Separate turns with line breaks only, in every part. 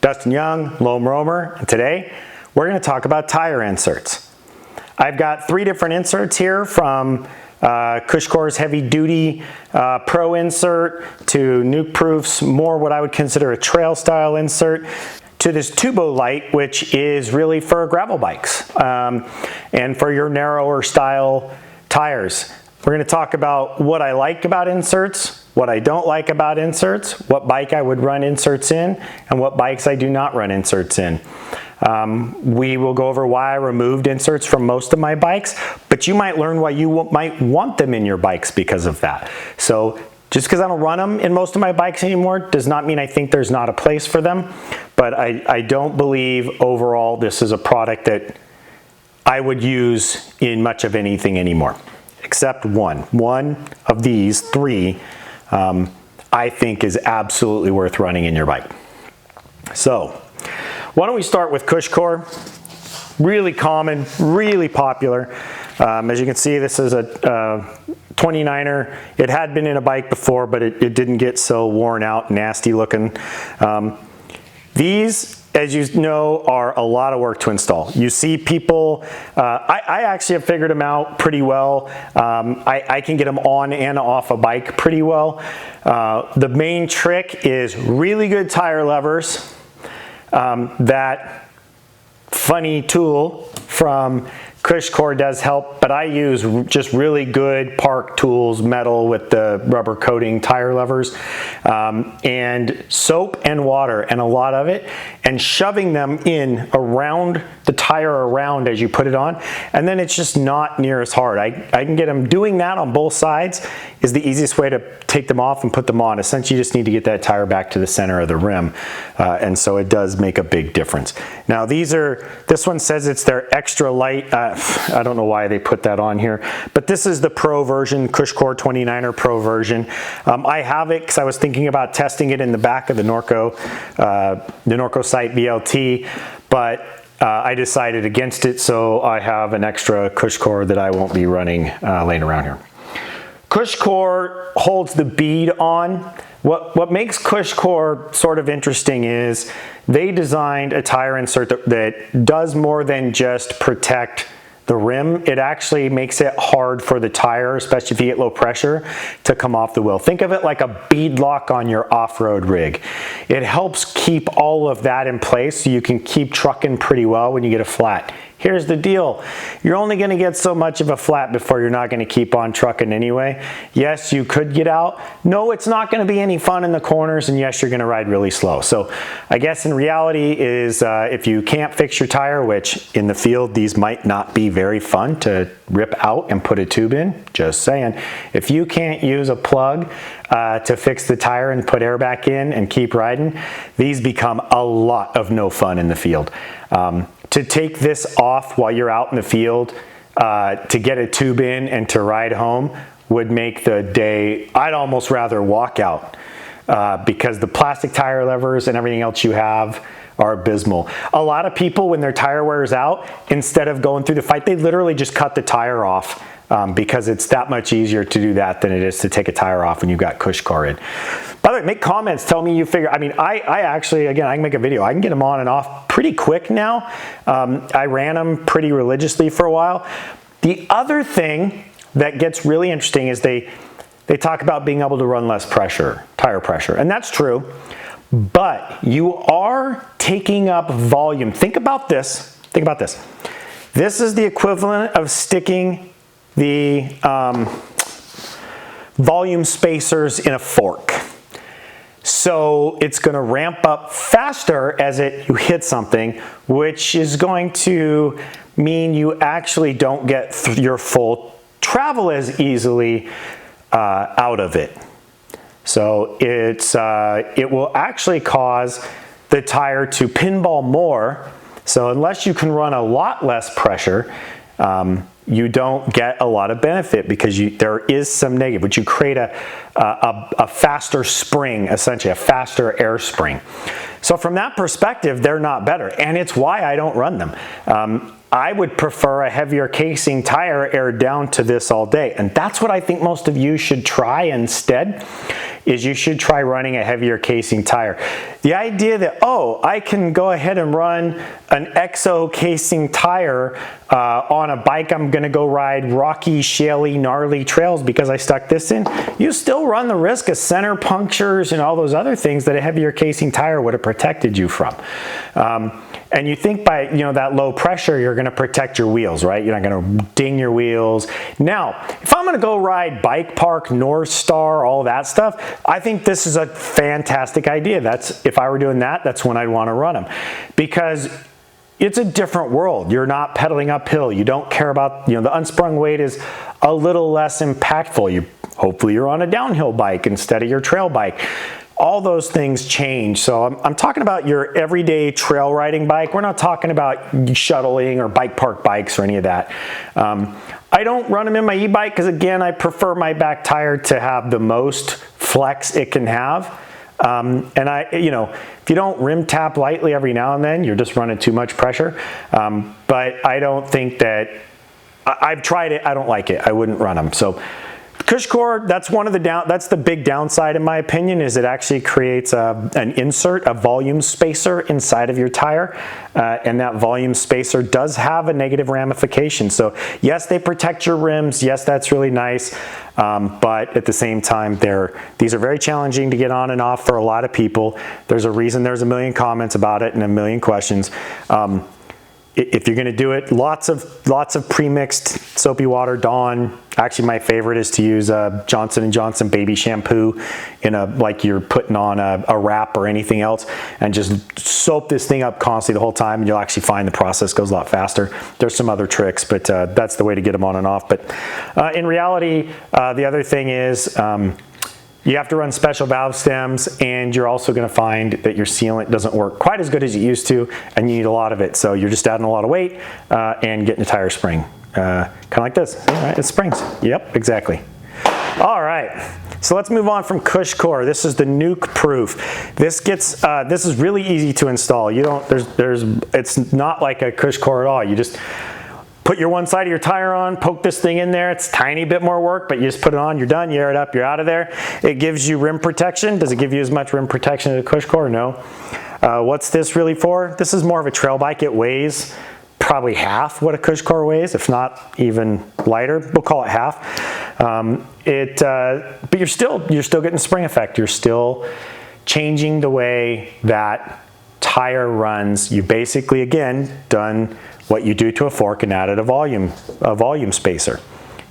Dustin Young, Lone Roamer, and today we're going to talk about tire inserts. I've got 3 different inserts here, from Cuschcore's heavy duty pro insert to NukeProof's more what I would consider a trail style insert, to this TuboLight, which is really for gravel bikes and for your narrower style tires. We're going to talk about what I like about inserts, what I don't like about inserts, what bike I would run inserts in, and what bikes I do not run inserts in. We will go over why I removed inserts from most of my bikes, but you might learn why you might want them in your bikes because of that. So just because I don't run them in most of my bikes anymore does not mean I think there's not a place for them, but I don't believe overall this is a product that I would use in much of anything anymore, except one. One of these 3 I think is absolutely worth running in your bike. So why don't we start with Cuschcore? Really common, really popular. As you can see, this is a 29er. It had been in a bike before, but it didn't get so worn out, nasty looking. These, as you know, are a lot of work to install. You see people, I actually have figured them out pretty well. I can get them on and off a bike pretty well. The main trick is really good tire levers. That funny tool from Cuschcore does help, but I use just really good Park tools, metal with the rubber coating tire levers, and soap and water, and a lot of it, and shoving them in around the tire around as you put it on, and then it's just not near as hard. I can get them doing that on both sides is the easiest way to take them off and put them on. Essentially, you just need to get that tire back to the center of the rim, and so it does make a big difference. Now this one says it's their extra light. I don't know why they put that on here, but this is the pro version, Cuschcore 29er Pro version. I have it because I was thinking about testing it in the back of the Norco Sight VLT, but I decided against it, so I have an extra Cuschcore that I won't be running laying around here. Cuschcore holds the bead on. What makes Cuschcore sort of interesting is they designed a tire insert that does more than just protect the rim. It actually makes it hard for the tire, especially if you get low pressure, to come off the wheel. Think of it like a bead lock on your off-road rig. It helps keep all of that in place so you can keep trucking pretty well when you get a flat. Here's the deal. You're only going to get so much of a flat before you're not going to keep on trucking anyway. Yes, you could get out. No, it's not going to be any fun in the corners, and yes, you're going to ride really slow. So I guess in reality is if you can't fix your tire, which in the field these might not be very fun to rip out and put a tube in, just saying. If you can't use a plug to fix the tire and put air back in and keep riding, these become a lot of no fun in the field. To take this off while you're out in the field, to get a tube in and to ride home would make the day, I'd almost rather walk out because the plastic tire levers and everything else you have are abysmal. A lot of people, when their tire wears out, instead of going through the fight, they literally just cut the tire off because it's that much easier to do that than it is to take a tire off when you've got Cuschcore in. By the way, make comments, tell me you figure, I mean, I actually, again, I can make a video. I can get them on and off pretty quick now. I ran them pretty religiously for a while. The other thing that gets really interesting is they talk about being able to run less pressure, tire pressure, and that's true, but you are taking up volume. Think about this, think about this. This is the equivalent of sticking the volume spacers in a fork. So it's going to ramp up faster as you hit something, which is going to mean you actually don't get your full travel as easily out of it. So it will actually cause the tire to pinball more. So unless you can run a lot less pressure, you don't get a lot of benefit because there is some negative, but you create a faster spring, essentially a faster air spring. So from that perspective, they're not better, and it's why I don't run them. I would prefer a heavier casing tire aired down to this all day. And that's what I think most of you should try instead, is you should try running a heavier casing tire. The idea that, oh, I can go ahead and run an EXO casing tire on a bike I'm gonna go ride rocky, shaly, gnarly trails because I stuck this in, you still run the risk of center punctures and all those other things that a heavier casing tire would have protected you from. And you think by that low pressure, you're gonna protect your wheels, right? You're not gonna ding your wheels. Now, if I'm gonna go ride Bike Park, North Star, all that stuff, I think this is a fantastic idea. If I were doing that, that's when I'd wanna run them. Because it's a different world. You're not pedaling uphill. You don't care about, the unsprung weight is a little less impactful. Hopefully you're on a downhill bike instead of your trail bike. All those things change. So I'm talking about your everyday trail riding bike. We're not talking about shuttling or bike park bikes or any of that. I don't run them in my e-bike because, again, I prefer my back tire to have the most flex it can have. And if you don't rim tap lightly every now and then, you're just running too much pressure. But I don't think that, I've tried it, I don't like it. I wouldn't run them. So Cuschcore, that's the big downside in my opinion, is it actually creates an insert, a volume spacer inside of your tire, and that volume spacer does have a negative ramification. So yes, they protect your rims, yes, that's really nice, but at the same time, these are very challenging to get on and off for a lot of people. There's a reason there's a million comments about it and a million questions. If you're going to do it, lots of pre-mixed soapy water, Dawn. Actually, my favorite is to use Johnson & Johnson baby shampoo like you're putting on a wrap or anything else, and just soap this thing up constantly the whole time, and you'll actually find the process goes a lot faster. There's some other tricks, but that's the way to get them on and off. But in reality, the other thing is, you have to run special valve stems, and you're also going to find that your sealant doesn't work quite as good as it used to, and you need a lot of it. So you're just adding a lot of weight and getting a tire spring. Kind of like this. All right, it springs. Yep, exactly. All right, so let's move on from Cuschcore. This is the NukeProof. This is really easy to install. It's not like a Cuschcore at all. You just put your one side of your tire on, poke this thing in there. It's a tiny bit more work, but you just put it on, you're done, you air it up, you're out of there. It gives you rim protection. Does it give you as much rim protection as a Cuschcore? No. What's this really for? This is more of a trail bike. It weighs probably half what a Cuschcore weighs, if not even lighter. We'll call it half. But you're still getting spring effect. You're still changing the way that tire runs. You basically, again, done what you do to a fork and added a volume spacer.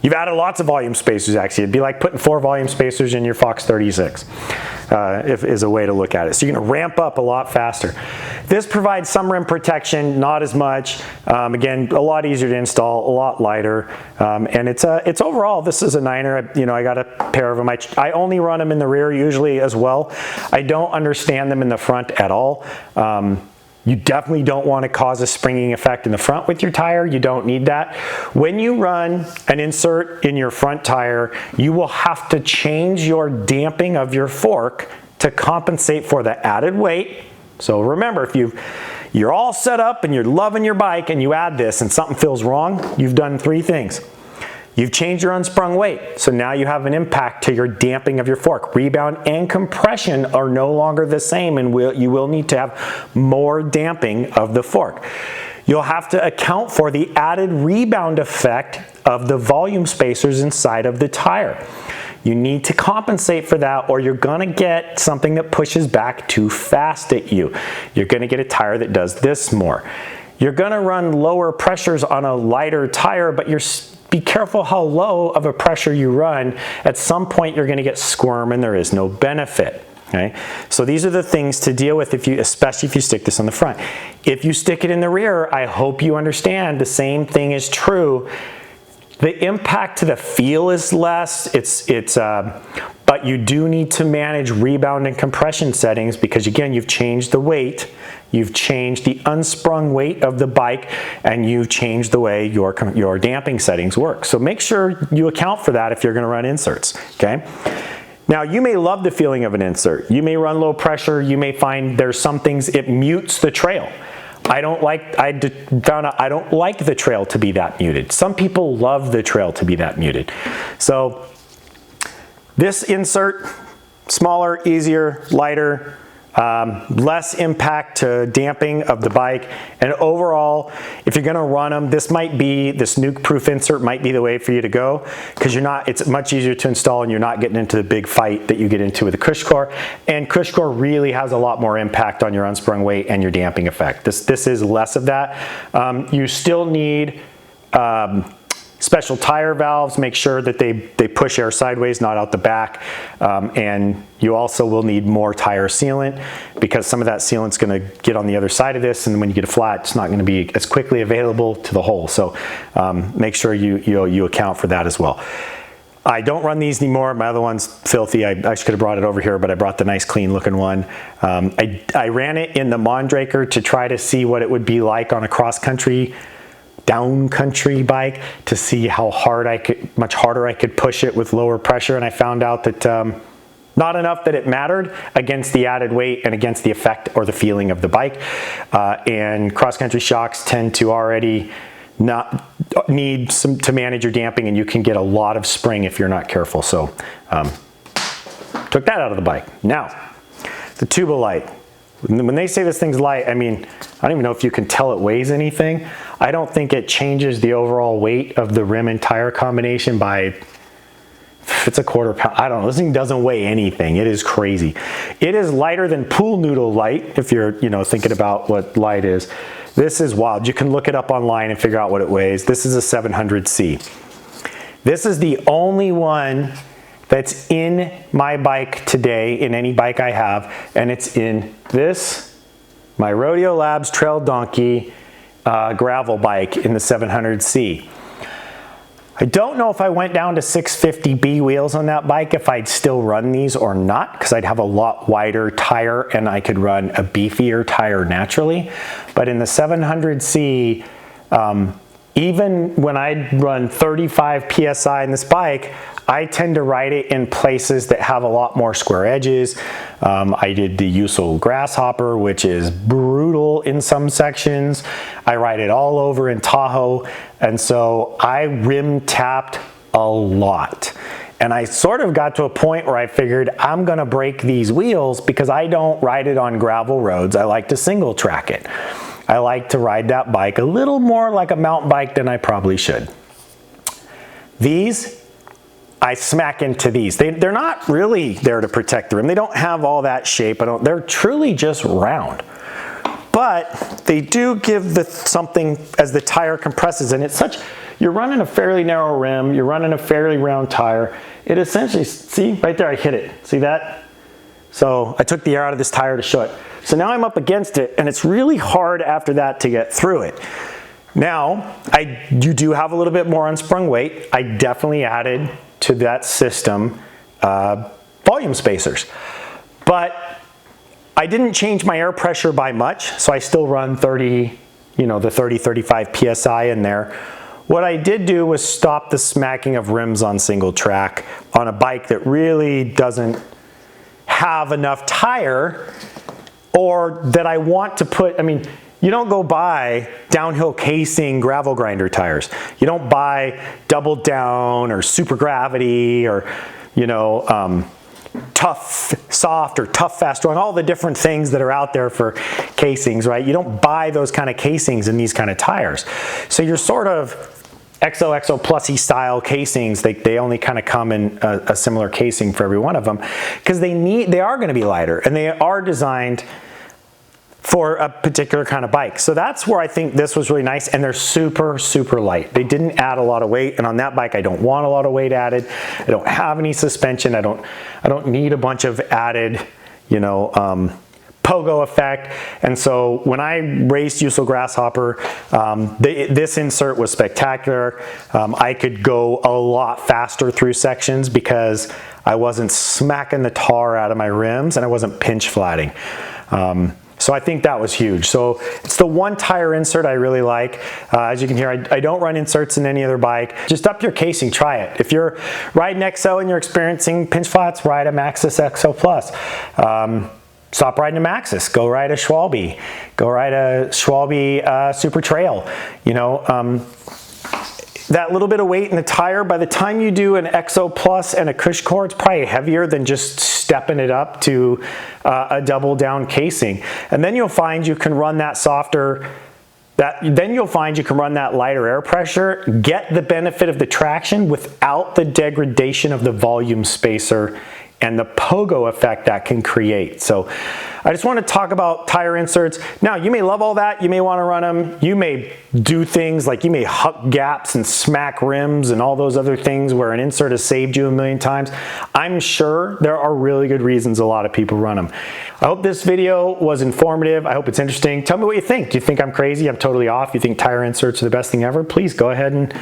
You've added lots of volume spacers, actually. It'd be like putting 4 volume spacers in your Fox 36, is a way to look at it. So you're gonna ramp up a lot faster. This provides some rim protection, not as much. Again, a lot easier to install, a lot lighter. And it's overall, this is a niner. I got a pair of them. I only run them in the rear usually as well. I don't understand them in the front at all. You definitely don't want to cause a springing effect in the front with your tire. You don't need that. When you run an insert in your front tire, you will have to change your damping of your fork to compensate for the added weight. So remember, if you're all set up and you're loving your bike and you add this and something feels wrong, you've done 3 things. You've changed your unsprung weight, so now you have an impact to your damping of your fork. Rebound and compression are no longer the same, and you will need to have more damping of the fork. You'll have to account for the added rebound effect of the volume spacers inside of the tire. You need to compensate for that, or you're gonna get something that pushes back too fast at you. You're gonna get a tire that does this more. You're gonna run lower pressures on a lighter tire, but be careful how low of a pressure you run. At some point, you're gonna get squirm and there is no benefit. Okay? So these are the things to deal with, especially if you stick this on the front. If you stick it in the rear, I hope you understand the same thing is true. The impact to the feel is less, but you do need to manage rebound and compression settings because, again, you've changed the weight, you've changed the unsprung weight of the bike, and you've changed the way your damping settings work. So make sure you account for that if you're going to run inserts. Okay? Now, you may love the feeling of an insert. You may run low pressure. You may find there's some things it mutes the trail. I found out I don't like the trail to be that muted. Some people love the trail to be that muted. So this insert, smaller, easier, lighter, less impact to damping of the bike, and overall, if you're gonna run them, this NukeProof insert might be the way for you to go, because it's much easier to install and you're not getting into the big fight that you get into with the Cuschcore, and Cuschcore really has a lot more impact on your unsprung weight and your damping effect. This is less of that. You still need special tire valves. Make sure that they push air sideways, not out the back. And you also will need more tire sealant, because some of that sealant's gonna get on the other side of this, and when you get a flat, it's not gonna be as quickly available to the hole. So make sure you account for that as well. I don't run these anymore. My other one's filthy. I actually could have brought it over here, but I brought the nice clean looking one. I ran it in the Mondraker to try to see what it would be like on a cross-country down country bike, to see how much harder I could push it with lower pressure, and I found out that not enough that it mattered against the added weight and against the effect or the feeling of the bike. And cross-country shocks tend to already not need to manage your damping, and you can get a lot of spring if you're not careful. So took that out of the bike. Now, the TuboLight. When they say this thing's light, I mean, I don't even know if you can tell it weighs anything. I don't think it changes the overall weight of the rim and tire combination by, if it's a quarter pound, I don't know. This thing doesn't weigh anything. It is crazy. It is lighter than pool noodle light, if you're thinking about what light is. This is wild. You can look it up online and figure out what it weighs. This is a 700C. This is the only one that's in my bike today, in any bike I have, and it's in this, my Rodeo Labs Trail Donkey gravel bike in the 700C. I don't know if I went down to 650B wheels on that bike, if I'd still run these or not, because I'd have a lot wider tire and I could run a beefier tire naturally. But in the 700C, even when I run 35 PSI in this bike, I tend to ride it in places that have a lot more square edges. I did the Usul Grasshopper, which is brutal in some sections. I ride it all over in Tahoe, and so I rim tapped a lot. And I sort of got to a point where I figured I'm gonna break these wheels, because I don't ride it on gravel roads. I like to single track it. I like to ride that bike a little more like a mountain bike than I probably should. These, I smack into these. They're not really there to protect the rim. They don't have all that shape. They're truly just round. But they do give something as the tire compresses, and it's you're running a fairly narrow rim, you're running a fairly round tire. It essentially, see, right there I hit it. See that? So I took the air out of this tire to show it. So now I'm up against it, and it's really hard after that to get through it. Now, you do have a little bit more unsprung weight. I definitely added to that system volume spacers. But I didn't change my air pressure by much, so I still run 30, the 30, 35 PSI in there. What I did do was stop the smacking of rims on single track on a bike that really doesn't have enough tire, or that I want to put, you don't go buy downhill casing gravel grinder tires. You don't buy double down or super gravity or, tough soft or tough fast run, all the different things that are out there for casings, right? You don't buy those kind of casings in these kind of tires. So you're sort of XO Plusy style casings. They only kind of come in a similar casing for every one of them, because they are going to be lighter, and they are designed for a particular kind of bike. So that's where I think this was really nice, and they're super, super light. They didn't add a lot of weight, and on that bike I don't want a lot of weight added. I don't have any suspension. I don't need a bunch of added, pogo effect. And so when I raced Usul Grasshopper, this insert was spectacular. I could go a lot faster through sections because I wasn't smacking the tar out of my rims, and I wasn't pinch flatting. So I think that was huge. So it's the one tire insert I really like. As you can hear, I don't run inserts in any other bike. Just up your casing, try it. If you're riding XO and you're experiencing pinch flats, ride a Maxxis XO Plus. stop riding a Maxxis, go ride a Schwalbe, go ride a Schwalbe Super Trail. You know, that little bit of weight in the tire, by the time you do an Exo Plus and a Cuschcore, it's probably heavier than just stepping it up to a double down casing. And then you'll find you can run that softer, then you'll find you can run that lighter air pressure, get the benefit of the traction without the degradation of the volume spacer and the pogo effect that can create. So I just want to talk about tire inserts. Now, you may love all that. You may want to run them. You may do things like you may huck gaps and smack rims and all those other things where an insert has saved you a million times. I'm sure there are really good reasons a lot of people run them. I hope this video was informative. I hope it's interesting. Tell me what you think. Do you think I'm crazy? I'm totally off. You think tire inserts are the best thing ever? Please go ahead and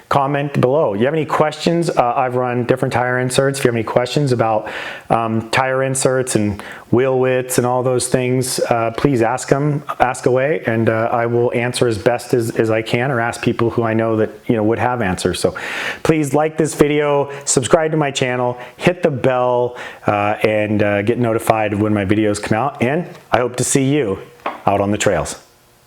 comment below. You have any questions? I've run different tire inserts. If you have any questions about tire inserts and wheel widths and all those things, please ask away, and I will answer as best as I can, or ask people who I know that would have answers. So please like this video, subscribe to my channel, hit the bell, and get notified when my videos come out, and I hope to see you out on the trails.